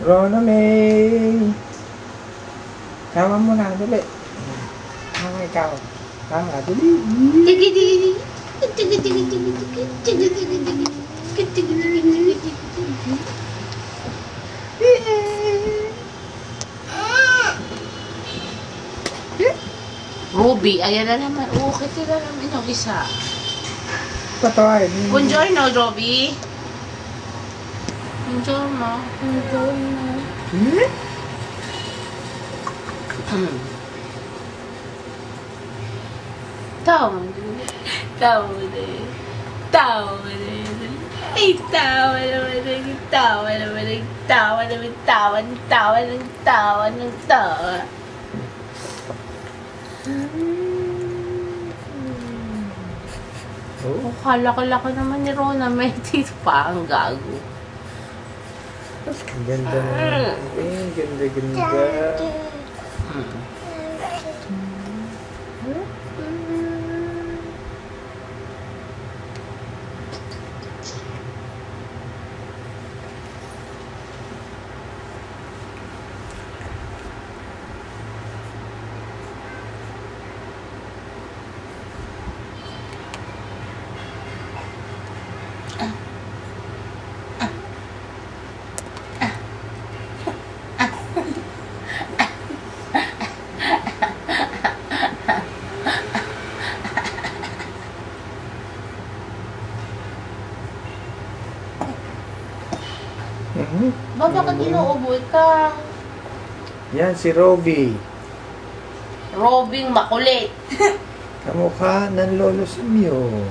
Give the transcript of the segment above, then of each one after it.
Rona May! Tawa mo na, dali. Tawa ikaw. Tawa, dali. Ruby, ayan na naman. Okay, tira naman yung isa. Patawain. Buongiorno, Ruby. Buongiorno. Buongiorno. Tawa mo din. Tawa mo din. Tawa mo din. Ay, tawa naman din. Tawa naman din. Tawa naman. Tawa ng tawa ng tawa ng tawa. Oh, kalaki-laki naman ni Rona. May dito pa ang gago. Ganda naman. Ganda. Ba, bakit inuuboy ka? Yan, si Robby. Robing makulit. Kamukha ng lolo Simeon.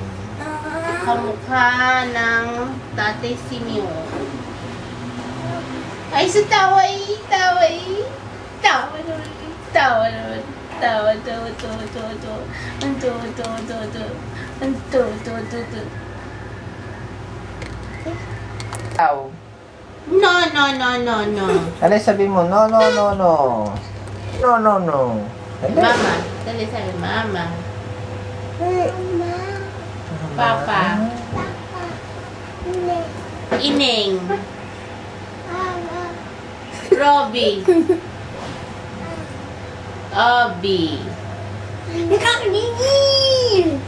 Kamukha ng tatay Simeo. Ay, sa taway. Tawa naman. Tawa naman. Tawa. Ow. No. Dali, sabi mo, no. No. Dali. Mama. Dali sabi, Mama. Papa. Ineng. Robby. Obi. Nakakagigil!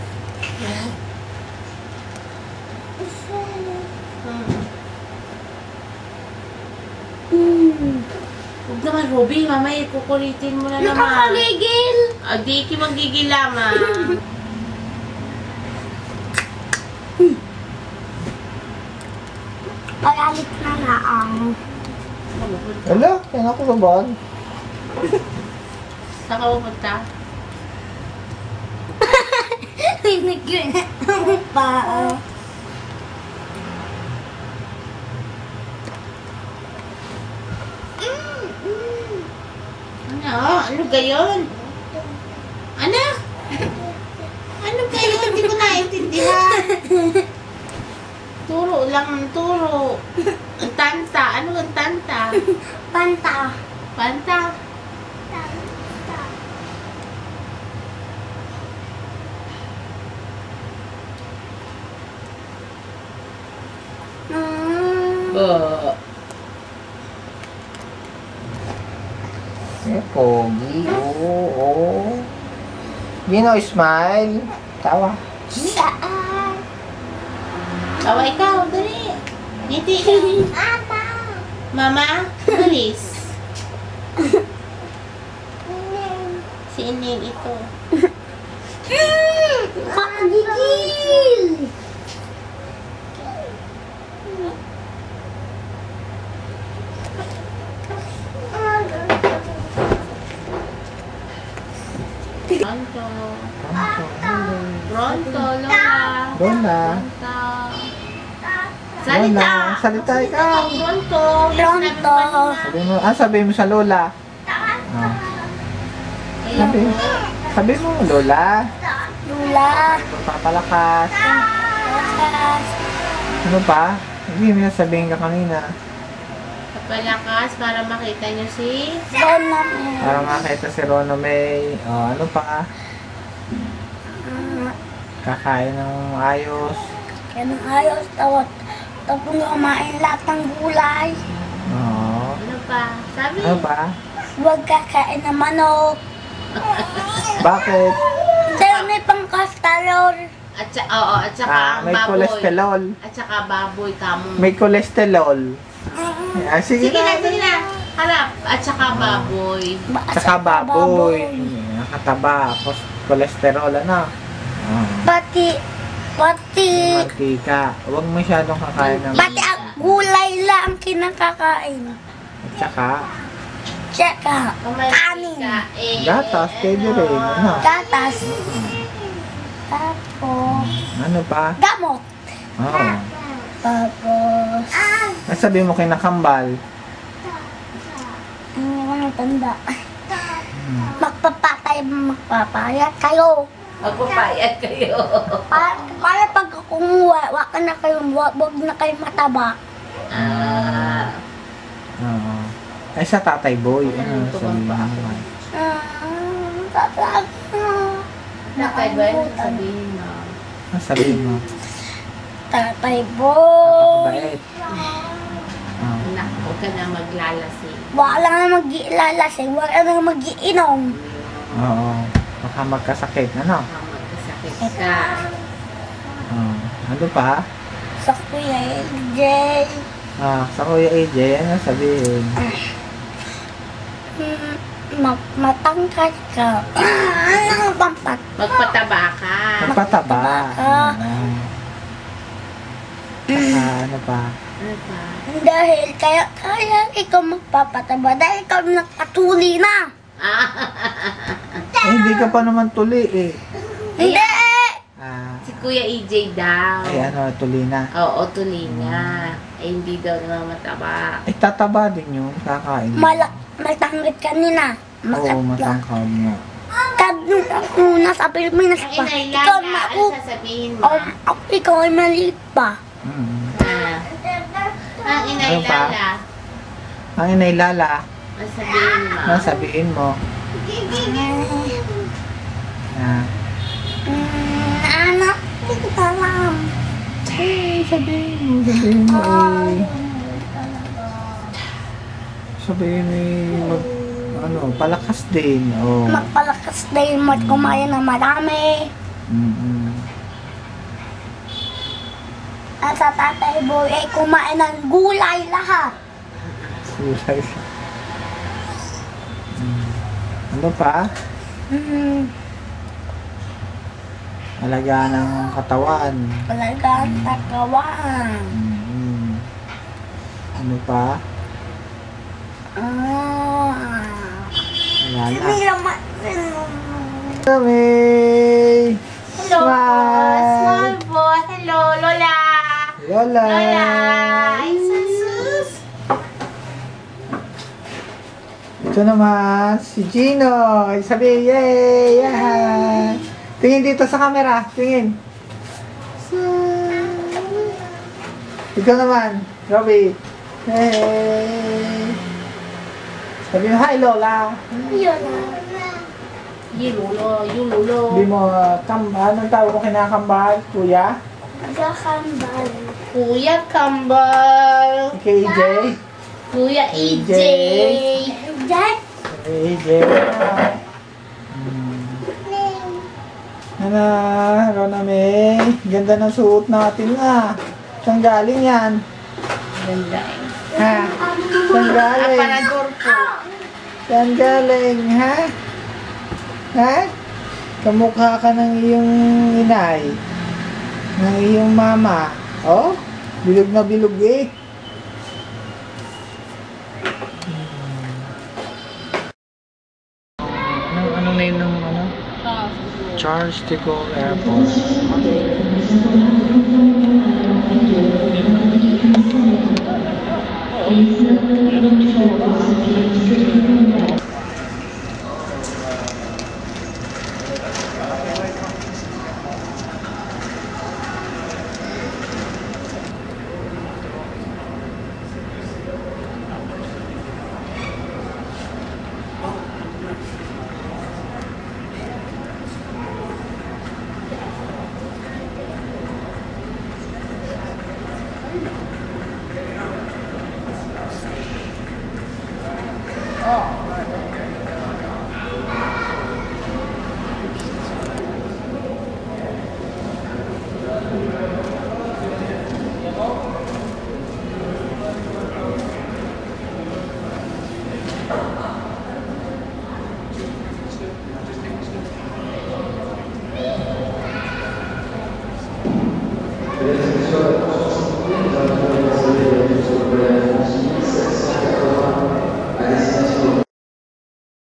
Huwag naman, Robby. Mamaya kukulitin mo na naman. Nakakagigil! Di ki magigil lamang. Pagalit na ang... Wala, yan ako sa bahan. Saan ka pupunta? Tinigil na ang paa. Ano gayon? Ano? Ano gayon? Hindi ko naintindihan. Turo lang, turo. Ang tanta. Ano ang tanta? Panta. Panta. Pogi. Oo. Gino, smile. Tawa. Saan? Tawa ikaw, dali. Ngiti ka. Ata. Mama, alis. Si Ineng ito. Nakakagigil! Pronto. Pronto, Lola. Lola. Pronto. Salita. Salita ikaw. Pronto. Pronto. Sabi mo sa Lola. Sabi mo, Lola. Lula. Papalakas. Lakas. Ano pa? Hindi mo sabihin ka kanina. Papalakas para makita niyo si... Rona. Para makita si Rona May. Ano pa? Kakain ng ayos. Yan ang ayos. Tapos kumain lahat ng gulay. Oo. Ano pa? Sabi. Ano pa? Huwag kakain ng manok. Bakit? Dahil may pang-cholesterol. At saka May baboy. kolesterol. At saka baboy kamo. May kolesterol. Sige Sige na. na, sige na. Harap. At saka baboy. Saka baboy. Nakataba. Kolesterol, ano? Pati Mantika. Huwag masyadong kakain ng... ang gulay lang ang kinakakain. At saka, Tsaka, kanin. gatas. Pwede rin. Ano? Gatas. Tapos, Ano pa? gamot. Oo. Tapos, Sabi mo kinakambal. hindi ko natanda. Magpapayat kayo. Magpapayat kayo. Para pag kumuha, wag na kayo mataba. Oo. Ay, sa tatay boy. Ano Ito sabi mo ba? naman? Tatag. Nakay ba yun? Sabihin mo. Ano sabihin mo? Tatay boy. Napakabait. Oo. Huwag ka na maglalasing. Wala na mag-iilalasing, wala na mag-iinom. Oo. Baka magkasakit. Ano? Baka magkasakit ka. Oo. Ano pa? Sa Kuya AJ. Sa Kuya AJ, ano sabihin? Matangkad ka. Ano pampat? Magpataba ka. Magpataba. Oo. Ano pa? Ano pa? Dahil kaya ikaw magpapataba dahil ikaw nakatuli na. Hindi ka pa naman tuli eh. Hindi! Si Kuya EJ daw. Ay ano, tuli na. Oo, tuloy niya. Hindi daw naman mataba. Eh, tataba din yun. Kakain. Matangkad kanina. Oo, matangkad mo. Nung una sa Pilipinas Ang pa. inay Ikaw Lala, ako. ano sasabihin mo? Ikaw ay maliit pa. Ang inay Ano pa? Lala, Ang inay Lala, ang sabihin mo? ano sabihin mo? Anak, hindi ko alam. Sabihin mo eh. Sabihin mo palakas din. Oh. Magpalakas dahil kumain ng marami. At sa tatay boy ay kumain ng gulay lahat. Gulay. Ano pa? Alagaan ng katawan. Talagang tagawan. Ano pa? Wala na. Hindi naman. Kami! Hello, small boy. Hello, Lola. Lola! Lola. Ay, sus. Ito naman, si Gino. Sabi, yay! Yahay! Tingin dito sa camera. Tingin. Ikaw naman, Robby. Hey! Sabi mo, hi Lola. Yung Lulo. Sabi mo, anong tawag mo kinakambal, kuya? Nagkakambal. Kuya Kambal. KJ? Kuya EJ. Jack. KJ. Ano, Rona May? Ganda ng suot natin Saan galing yan? Ganda eh. Ha? Saan galing? Aparador po. Saan galing, ha? Ha? Kamukha ka ng iyong inay. Ng iyong mama. Oh? Bilog na bilog eh. Ano name ng ano? Charles de Gaulle Airport.